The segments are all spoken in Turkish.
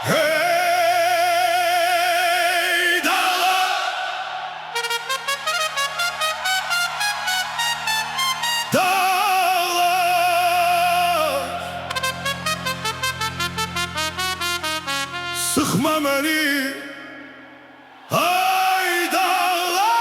Hey dağlar, dağlar, sıkma beni. Ay dağlar,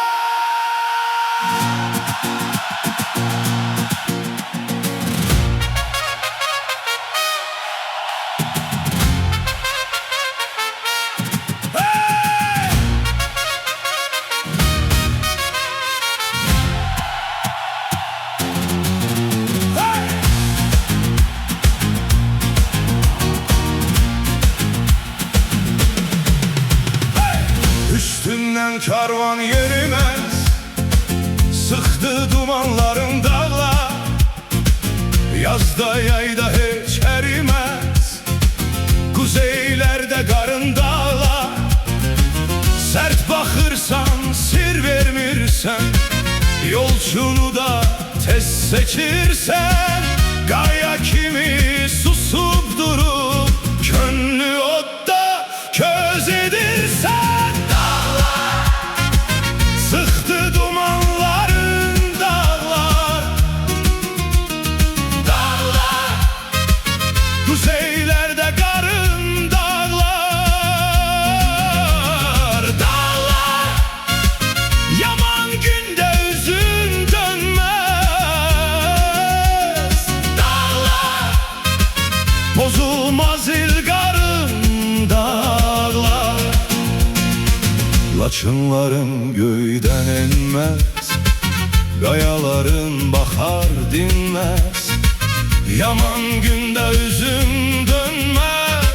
üstünden karvan yürümez, sıktı dumanların dağlar. Yazda yayda hiç erimez, kuzeylerde karın dağlar. Sert bakırsan sir vermirsen, yolcunu da tez seçirsen. Gaya kimi susup durup, gönlü otta köz edirsen. Sıktı dumanların dağlar, dağlar, kuzeylerde karın dağlar, dağlar. Yaman günde üzün dönmez, dağlar. Bozulmaz ilgarın dağlar. Laçınların göyden inmez, gayaların bakar dinmez. Yaman günde üzüm dönmez,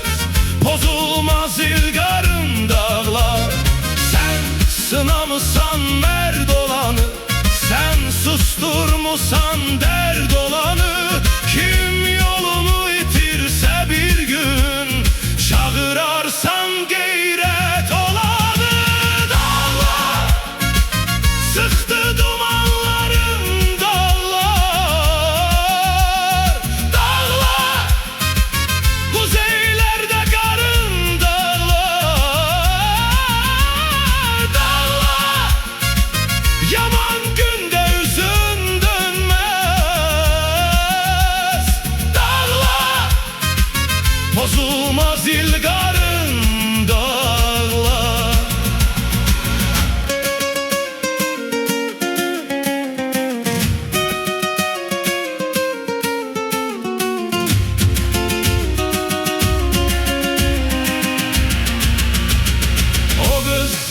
bozulmaz ilgarın dağlar. Sen sınamısan merd olanı, sen susturmusan derd olanı. Kim yolunu itirse bir gün, çağırarsan gayret olanı. Sıktı dumanların dağlar, dağlar, kuzeylerde karın dağlar, dağlar. Yaman günde üzün dönmez, dağlar. Bozulmaz ilgarın dağlar.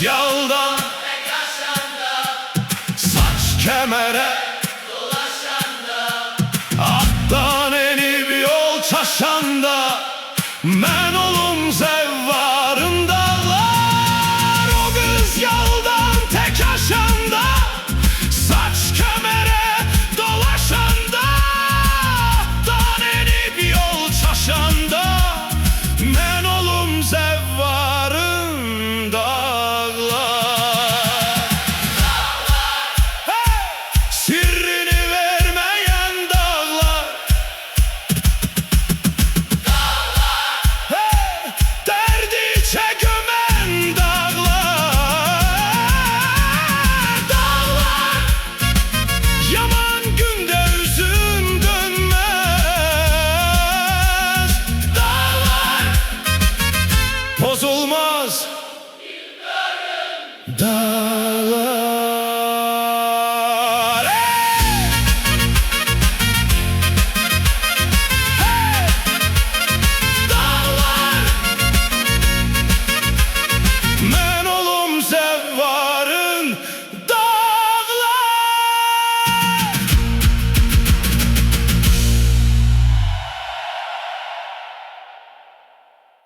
Yalda saç kemere dolaşanda, attan enip yol çaşanda, men olum zevvarın dağlar. O kız yaldan tek aşanda, saç kemere dolaşanda, attan enip yol çaşanda, men olum zevvarın dağlar. Bozulmaz ilgarın dağlar.